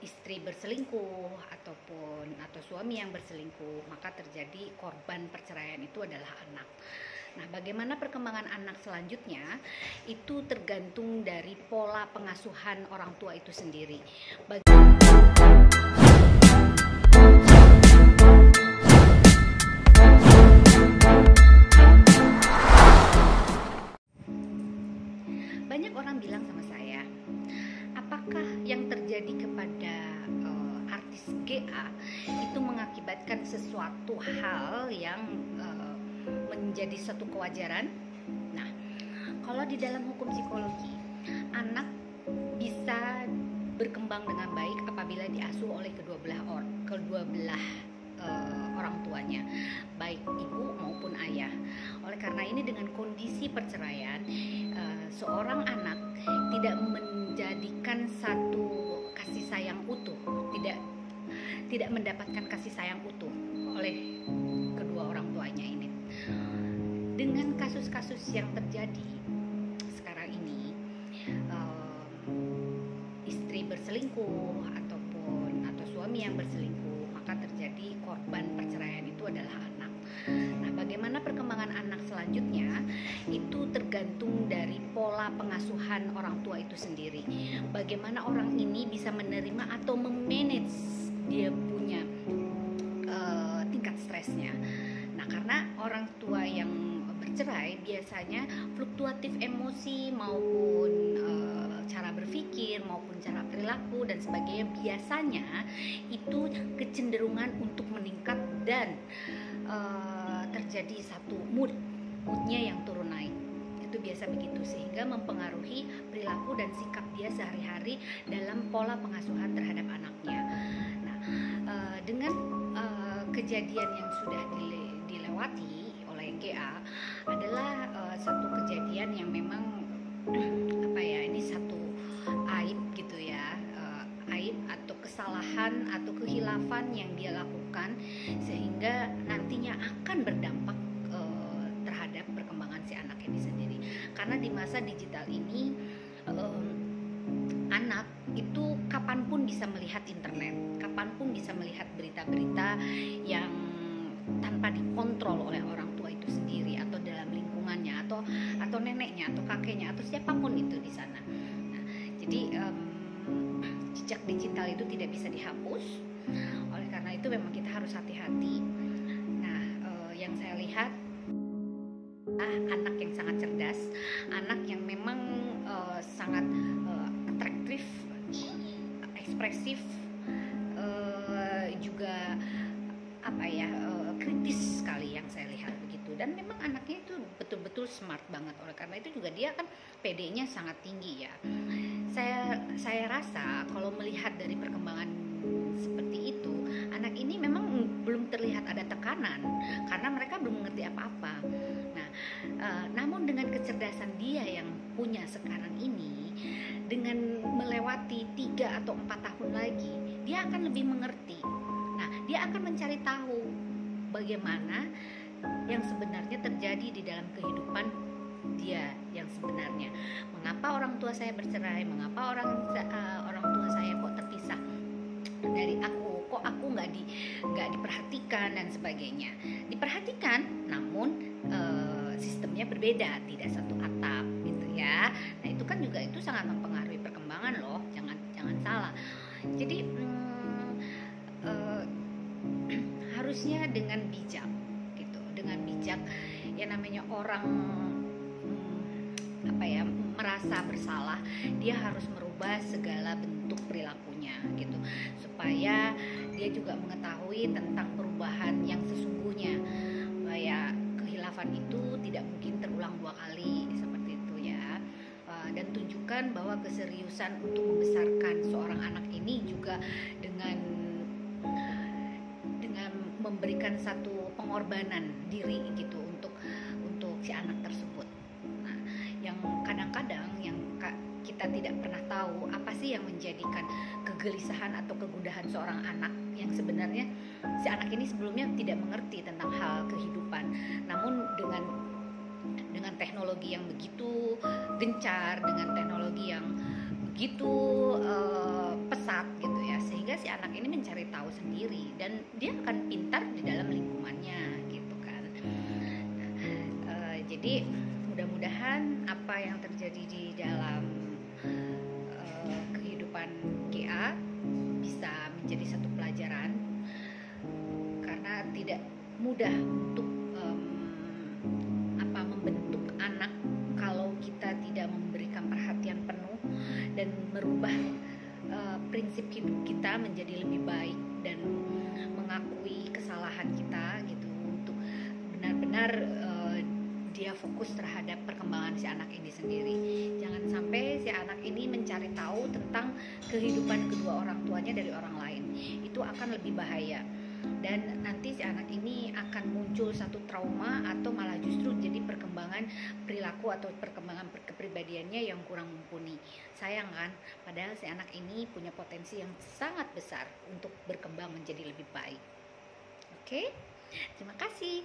istri berselingkuh atau suami yang berselingkuh, maka terjadi korban perceraian itu adalah anak. Nah, bagaimana perkembangan anak selanjutnya itu tergantung dari pola pengasuhan orang tua itu sendiri. Banyak orang bilang sama saya, apakah yang terjadi kepada artis GA itu mengakibatkan sesuatu hal yang menjadi suatu kewajaran? Nah, kalau di dalam hukum psikologi, anak bisa berkembang dengan baik apabila diasuh oleh kedua belah orang tuanya, baik ibu maupun ayah. Oleh karena ini, dengan kondisi perceraian, seorang anak tidak menjadikan satu kasih sayang utuh, tidak mendapatkan kasih sayang utuh oleh kedua orang tuanya ini. Dengan kasus-kasus yang terjadi sekarang ini, istri berselingkuh atau suami yang berselingkuh, maka terjadi korban perceraian itu adalah anak. Nah, bagaimana perkembangan anak selanjutnya itu tergantung dari pola pengasuhan orang tua itu sendiri. Bagaimana orang ini bisa menerima atau memanage dia punya tingkat stresnya. Nah, karena orang tua yang bercerai biasanya fluktuatif emosi maupun cara berpikir maupun cara perilaku dan sebagainya, biasanya itu kecenderungan untuk meningkat dan terjadi satu moodnya yang turun naik. Itu biasa begitu, sehingga mempengaruhi perilaku dan sikap dia sehari-hari dalam pola pengasuhan terhadap anaknya. Nah, dengan kejadian yang sudah dilewati oleh GA adalah satu kejadian yang memang ini satu aib gitu ya, aib atau kesalahan atau kehilafan yang dia lakukan, sehingga nantinya akan berdampak terhadap perkembangan si anak ini sendiri. Karena di masa digital ini, anak itu kapanpun bisa melihat internet, kapanpun bisa melihat berita-berita yang tanpa dikontrol oleh orang tua itu sendiri, atau dalam lingkungannya, atau neneknya, atau kakeknya, atau siapapun itu di sana. Nah, jadi jejak digital itu tidak bisa dihapus. Oleh karena itu memang kita harus hati-hati. Nah, yang saya lihat anak yang sangat cerdas, anak yang memang sangat atraktif, ekspresif, juga kritis sekali yang saya lihat begitu. Dan memang anaknya itu betul-betul smart banget. Oleh karena itu juga dia kan PD-nya sangat tinggi ya. Saya rasa kalau melihat dari perkembangan seperti itu, anak ini memang belum terlihat ada tekanan karena mereka belum mengerti apa-apa. Nah, namun dengan kecerdasan dia yang punya sekarang ini, dengan melewati 3 atau 4 tahun lagi, dia akan lebih mengerti. Nah, dia akan mencari tahu bagaimana yang sebenarnya terjadi di dalam kehidupan dia yang sebenarnya. Mengapa orang tua saya bercerai? Mengapa orang tua saya kok terpisah dari aku? Kok aku nggak diperhatikan dan sebagainya? Diperhatikan, namun sistemnya berbeda, tidak satu atap gitu ya. Nah, itu kan juga itu sangat mempengaruhi perkembangan loh. Jangan salah. Jadi harusnya dengan bijak gitu, dengan bijak. Yang namanya orang merasa bersalah, dia harus merubah segala bentuk perilakunya gitu, supaya dia juga mengetahui tentang perubahan yang sesungguhnya, supaya kehilafan itu tidak mungkin terulang 2 kali seperti itu ya. Dan tunjukkan bahwa keseriusan untuk membesarkan seorang anak ini juga dengan memberikan satu pengorbanan diri gitu untuk si anak tersebut. Nah, yang kadang-kadang yang kita tidak pernah tahu apa sih yang menjadikan kegelisahan atau kegundahan seorang anak yang sebenarnya si anak ini sebelumnya tidak mengerti tentang hal kehidupan. Namun dengan teknologi yang begitu gencar, dengan teknologi yang begitu pesat gitu ya, mudah untuk membentuk anak kalau kita tidak memberikan perhatian penuh dan merubah prinsip hidup kita menjadi lebih baik dan mengakui kesalahan kita gitu, untuk benar-benar dia fokus terhadap perkembangan si anak ini sendiri. Jangan sampai si anak ini mencari tahu tentang kehidupan kedua orang tuanya dari orang lain. Itu akan lebih bahaya. Dan nanti si anak ini akan muncul satu trauma atau malah justru jadi perkembangan perilaku atau perkembangan kepribadiannya yang kurang mumpuni. Sayang kan? Padahal si anak ini punya potensi yang sangat besar untuk berkembang menjadi lebih baik. Oke? Terima kasih.